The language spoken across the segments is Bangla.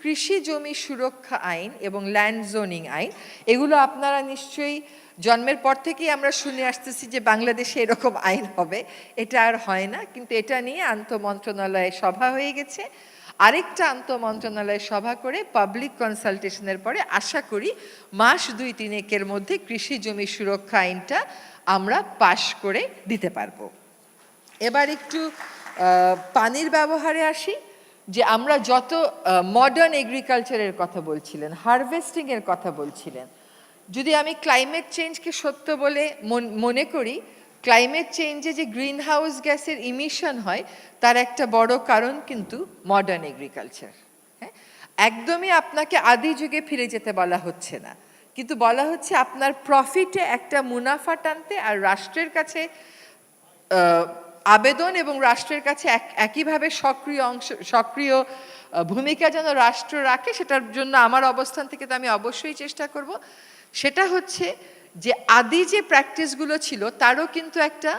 কৃষি জমি সুরক্ষা আইন এবং ল্যান্ড জোনিং আইন, এগুলো আপনারা নিশ্চয়ই জন্মের পর থেকেই আমরা শুনে আসতেছি যে বাংলাদেশে এরকম আইন হবে। এটা আর হয় না, কিন্তু এটা নিয়ে আন্তঃমন্ত্রণালয়ে সভা হয়ে গেছে। আরেকটা আন্তঃমন্ত্রণালয়ে সভা করে পাবলিক কনসালটেশনের পরে আশা করি মাস 2-3 মধ্যে কৃষি জমি সুরক্ষা আইনটা আমরা পাশ করে দিতে পারবো। এবার একটু পানির ব্যবহারে আসি, যে আমরা যত মডার্ন এগ্রিকালচারের কথা বলছিলেন, হারভেস্টিংয়ের কথা বলছিলেন, যদি আমি ক্লাইমেট চেঞ্জকে সত্য বলে মনে করি, ক্লাইমেট চেঞ্জে যে গ্রিন হাউস গ্যাসের ইমিশন হয় তার একটা বড় কারণ কিন্তু মডার্ন এগ্রিকালচার। হ্যাঁ, একদমই আপনাকে আদি যুগে ফিরে যেতে বলা হচ্ছে না, কিন্তু বলা হচ্ছে আপনার প্রফিটে একটা মুনাফা টানতে আর রাষ্ট্রের কাছে আবেদন এবং রাষ্ট্রের কাছে একইভাবে সক্রিয় ভূমিকা যেন রাষ্ট্র রাখে, সেটার জন্য আমার অবস্থান থেকে তো আমি অবশ্যই চেষ্টা করব। সেটা হচ্ছে যে আদি যে প্র্যাকটিসগুলো ছিল তারও কিন্তু একটা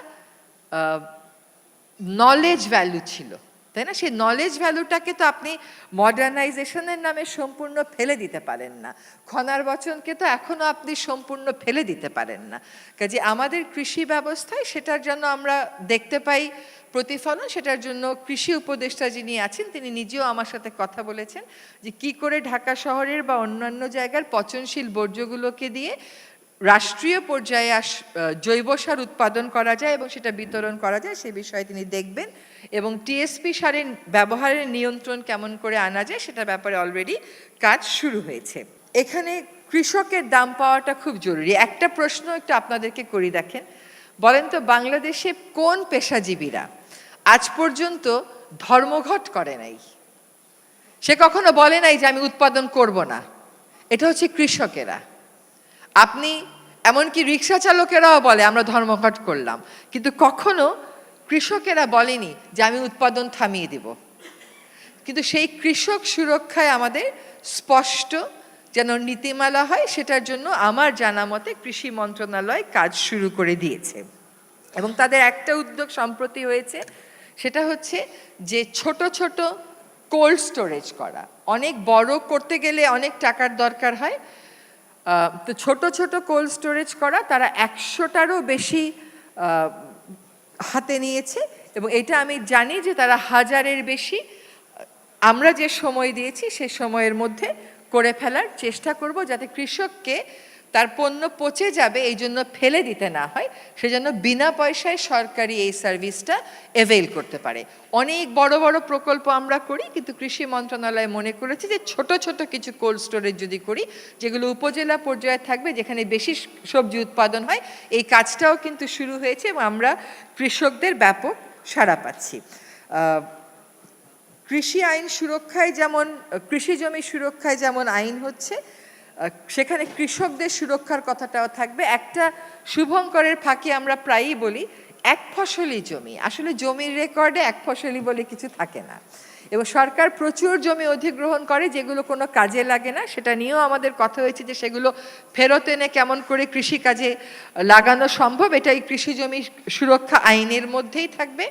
নলেজ ভ্যালু ছিল, তাই না? সেই নলেজ ভ্যালুটাকে তো আপনি মডার্নাইজেশনের নামে সম্পূর্ণ ফেলে দিতে পারেন না। খনার বচনকে তো এখনও আপনি সম্পূর্ণ ফেলে দিতে পারেন না। কাজে আমাদের কৃষি ব্যবস্থায় সেটার জন্য আমরা দেখতে পাই প্রতিফলন। সেটার জন্য কৃষি উপদেষ্টা যিনি আছেন তিনি নিজেও আমার সাথে কথা বলেছেন যে কি করে ঢাকা শহরের বা অন্যান্য জায়গার পচনশীল বর্জ্যগুলোকে দিয়ে রাষ্ট্রীয় পর্যায়ে জৈব সার উৎপাদন করা যায় এবং সেটা বিতরণ করা যায়, সে বিষয়ে তিনি দেখবেন। এবং টিএসপি সারের ব্যবহারের নিয়ন্ত্রণ কেমন করে আনা যায় সেটার ব্যাপারে অলরেডি কাজ শুরু হয়েছে। এখানে কৃষকের দাম পাওয়াটা খুব জরুরি। একটা প্রশ্ন একটু আপনাদেরকে করি, দেখেন, বলেন তো বাংলাদেশে কোন পেশাজীবীরা আজ পর্যন্ত ধর্মঘট করে নাই? সে কখনো বলে নাই যে আমি উৎপাদন করব না। এটা হচ্ছে কৃষকেরা। আপনি এমনকি রিক্সা চালকেরাও বলে আমরা ধর্মঘট করলাম, কিন্তু কখনো কৃষকেরা বলেনি যে আমি উৎপাদন থামিয়ে দিব। কিন্তু সেই কৃষক সুরক্ষায় আমাদের স্পষ্ট যেন নীতিমালা হয়, সেটার জন্য আমার জানা মতে কৃষি মন্ত্রণালয় কাজ শুরু করে দিয়েছে। এবং তাদের একটা উদ্যোগ সম্প্রতি হয়েছে, সেটা হচ্ছে যে ছোট ছোট কোল্ড স্টোরেজ করা। অনেক বড় করতে গেলে অনেক টাকার দরকার হয়, তো ছোট ছোট কোল্ড স্টোরেজ করা তারা 100টারও বেশি হাতে নিয়েছে। এবং এটা আমি জানি যে তারা 1000-এর বেশি আমরা যে সময় দিয়েছি সে সময়ের মধ্যে করে ফেলার চেষ্টা করব, যাতে কৃষককে তার পণ্য পচে যাবে এই জন্য ফেলে দিতে না হয়, সেজন্য বিনা পয়সায় সরকারি এই সার্ভিসটা অ্যাভেল করতে পারে। অনেক বড় বড় প্রকল্প আমরা করি, কিন্তু কৃষি মন্ত্রণালয় মনে করেছে যে ছোট ছোট কিছু কোল্ড স্টোরেজ যদি করি, যেগুলো উপজেলা পর্যায়ে থাকবে, যেখানে বেশি সবজি উৎপাদন হয়, এই কাজটাও কিন্তু শুরু হয়েছে এবং আমরা কৃষকদের ব্যাপক সাড়া পাচ্ছি। কৃষি আইন সুরক্ষায় যেমন, কৃষি জমি সুরক্ষায় যেমন আইন হচ্ছে, সেখানে কৃষকদের সুরক্ষার কথাটাও থাকবে। একটা শুভঙ্করের ফাঁকি আমরা প্রায়ই বলি, এক ফসলি জমি, আসলে জমির রেকর্ডে এক ফসলি বলে কিছু থাকে না। এবং সরকার প্রচুর জমি অধিগ্রহণ করে যেগুলো কোনো কাজে লাগে না, সেটা নিয়েও আমাদের কথা হয়েছে যে সেগুলো ফেরত এনে কেমন করে কৃষিকাজে লাগানো সম্ভব, এটা এই কৃষি জমি সুরক্ষা আইনের মধ্যেই থাকবে।